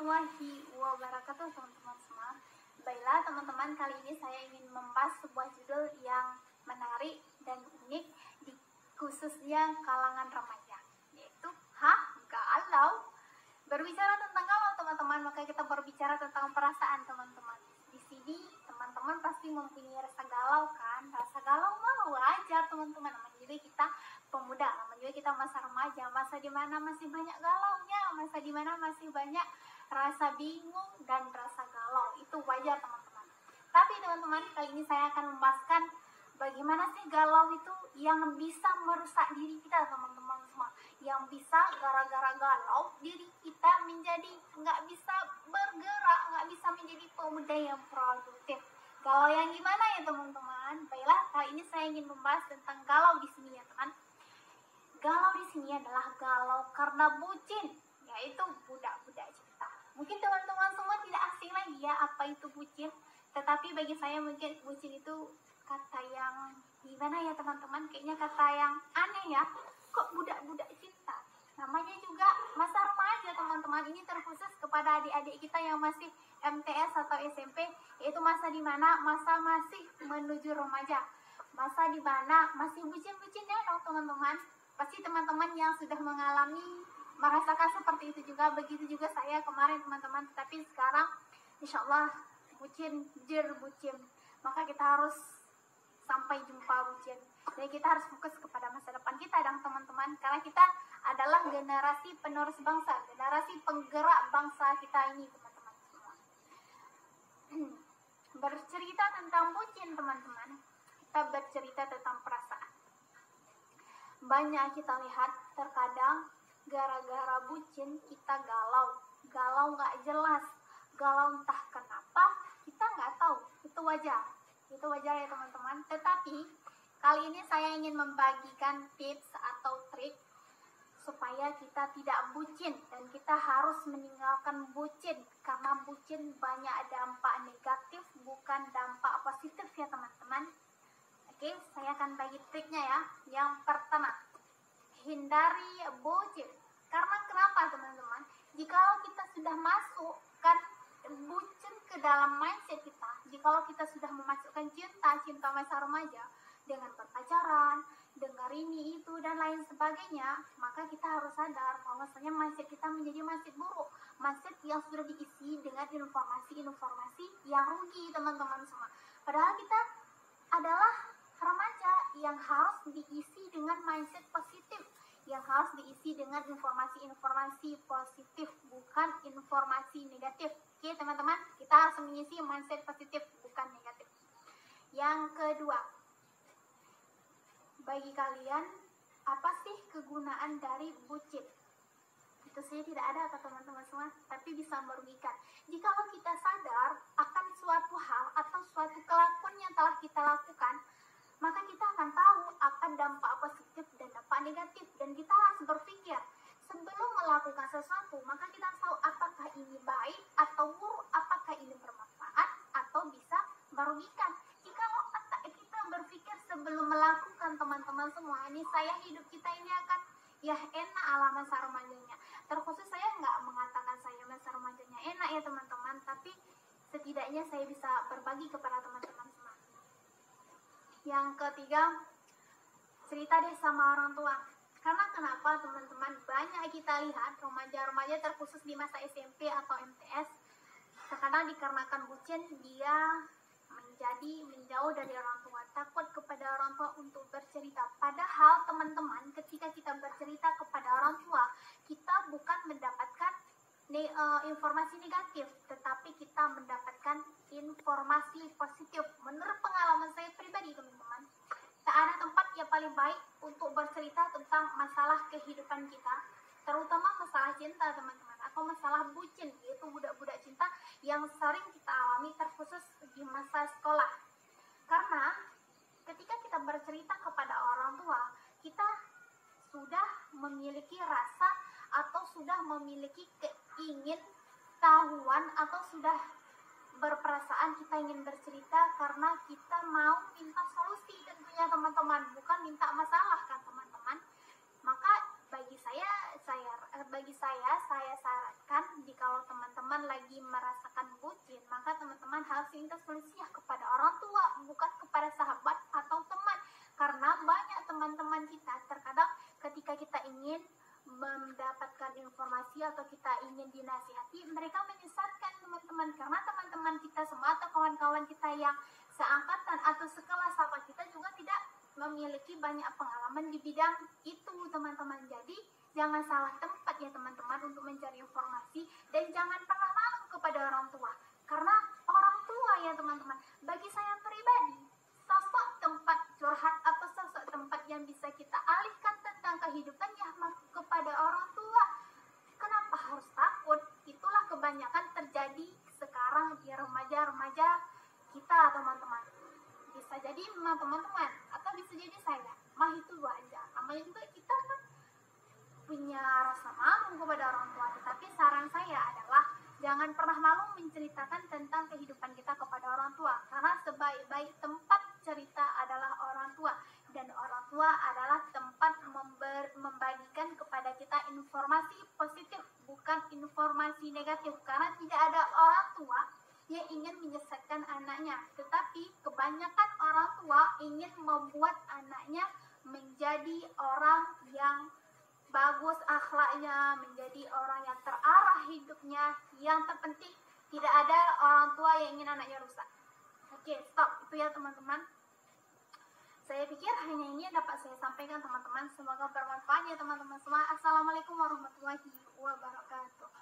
warahmatullahi wabarakatuh teman-teman semua. Baiklah teman-teman, kali ini saya ingin membahas sebuah judul yang menarik dan unik di khususnya kalangan remaja, yaitu galau. Berbicara tentang galau teman-teman, maka kita berbicara tentang perasaan teman-teman. Di sini teman-teman pasti mempunyai rasa galau kan? Rasa galau mah wajar teman-teman. Namanya juga kita pemuda, namanya juga kita masa remaja, masa dimana masih banyak galaunya, masa dimana masih banyak rasa bingung dan rasa galau. Itu wajar teman-teman. Tapi teman-teman, kali ini saya akan membahaskan bagaimana sih galau itu yang bisa merusak diri kita teman-teman semua. Yang bisa gara-gara galau diri kita menjadi nggak bisa bergerak, nggak bisa menjadi pemuda yang produktif. Galau yang gimana ya teman-teman? Baiklah, kali ini saya ingin membahas tentang galau di sini ya teman. Galau di sini adalah galau karena bucin, yaitu budak-budak cinta. Mungkin teman-teman semua tidak asing lagi ya apa itu bucin, tetapi bagi saya mungkin bucin itu kata yang gimana ya teman-teman, kayaknya kata yang aneh ya. Kok budak-budak cinta? Namanya juga masa remaja teman-teman. Ini terkhusus kepada adik-adik kita yang masih MTS atau SMP, yaitu masa dimana masa masih menuju remaja, masa dimana masih bucin-bucinnya dong teman-teman. Pasti teman-teman yang sudah mengalami merasakan seperti itu juga. Begitu juga saya kemarin teman-teman. Tapi sekarang insya Allah bucin. Maka kita harus sampai jumpa bucin. Jadi kita harus fokus kepada masa depan kita dan teman-teman. Karena kita adalah generasi penerus bangsa, generasi penggerak bangsa kita ini teman-teman semua. Bercerita tentang bucin teman-teman, kita bercerita tentang perasaan. Banyak kita lihat terkadang gara-gara bucin kita galau nggak jelas, galau entah kenapa kita nggak tahu. Itu wajar ya teman-teman. Tetapi kali ini saya ingin membagikan tips atau trik supaya kita tidak bucin dan kita harus meninggalkan bucin, karena bucin banyak dampak negatif bukan dampak positif ya teman-teman. Oke, saya akan bagi triknya ya. Yang pertama, hindari bucin. Karena kenapa teman-teman? Jikalau kita sudah masukkan bucin ke dalam mindset kita, jikalau kita sudah memasukkan cinta masa remaja dengan berpacaran, dengar ini itu dan lain sebagainya, maka kita harus sadar bahwasanya mindset kita menjadi mindset buruk, mindset yang sudah diisi dengan informasi-informasi yang rugi teman-teman semua. Padahal kita adalah remaja yang harus diisi dengan mindset positif, yang harus diisi dengan informasi-informasi positif, bukan informasi negatif. Oke teman-teman, kita harus mengisi mindset positif, bukan negatif. Yang kedua, bagi kalian, apa sih kegunaan dari bucin? Itu sih tidak ada kata teman-teman semua, tapi bisa merugikan. Jikalau kita sadar akan suatu hal atau suatu kelakuan yang telah kita lakukan, maka kita akan tahu akan dampak positif dan dampak negatif. Dan kita harus berpikir, sebelum melakukan sesuatu, maka kita harus tahu apakah ini baik atau buruk, apakah ini bermanfaat atau bisa merugikan. Jikalau kita berpikir sebelum melakukan teman-teman semua, ini hidup kita ini akan ya enak ala masa remajanya. Terkhusus saya nggak mengatakan saya masa remajanya enak ya teman-teman, tapi setidaknya saya bisa berbagi kepada teman-teman semua. Yang ketiga, cerita deh sama orang tua. Karena kenapa teman-teman, banyak kita lihat remaja-remaja terkhusus di masa SMP atau MTS, terkadang dikarenakan bucin dia menjauh dari orang tua, takut kepada orang tua untuk bercerita. Padahal teman-teman, ketika kita bercerita kepada orang tua, kita bukan mendapatkan informasi negatif, tetapi kita mendapatkan informasi positif. Menurut pengalaman saya pribadi teman-teman, tak ada tempat yang paling baik untuk bercerita tentang masalah kehidupan kita, terutama masalah cinta teman-teman, atau masalah bucin, yaitu budak-budak cinta yang sering kita alami terkhusus di masa sekolah. Karena ketika kita bercerita kepada orang tua, kita sudah memiliki rasa atau sudah memiliki keingintahuan atau sudah berperasaan kita ingin bercerita karena kita mau minta solusi tentunya teman-teman, bukan minta masalah kan teman-teman. Maka bagi saya sarankan jikalau teman-teman singkat solusinya kepada orang tua, bukan kepada sahabat atau teman. Karena banyak teman-teman kita terkadang ketika kita ingin mendapatkan informasi atau kita ingin dinasihati, mereka menyesatkan teman-teman, karena teman-teman kita semua atau kawan-kawan kita yang seangkatan atau sekelas sahabat kita juga tidak memiliki banyak pengalaman di bidang itu teman-teman. Jadi jangan salah tempat ya teman-teman untuk mencari informasi, dan jangan pernah malu kepada orang tua, karena orang tua ya teman-teman, bagi saya pribadi sosok tempat curhat atau sosok tempat yang bisa kita alihkan tentang kehidupan ya kepada orang tua. Kenapa harus takut? Itulah kebanyakan terjadi sekarang di remaja-remaja kita teman-teman. Bisa jadi memang teman-teman atau bisa jadi saya, mah itu wajar. Namanya juga kita kan punya rasa malu kepada orang tua. Tetapi saran saya adalah jangan pernah malu menceritakan tentang kehidupan kita kepada orang tua, karena sebaik-baik tempat cerita adalah orang tua, dan orang tua adalah tempat membagikan kepada kita informasi positif, bukan informasi negatif. Karena tidak ada orang tua yang ingin menyesatkan anaknya, tetapi kebanyakan orang tua ingin membuat anaknya menjadi orang yang bagus akhlaknya, menjadi orang yang terarah hidupnya. Yang terpenting, tidak ada orang tua yang ingin anaknya rusak. Oke, stop. Itu ya teman-teman. Saya pikir hanya ini yang dapat saya sampaikan teman-teman. Semoga bermanfaat ya teman-teman semua. Assalamualaikum warahmatullahi wabarakatuh.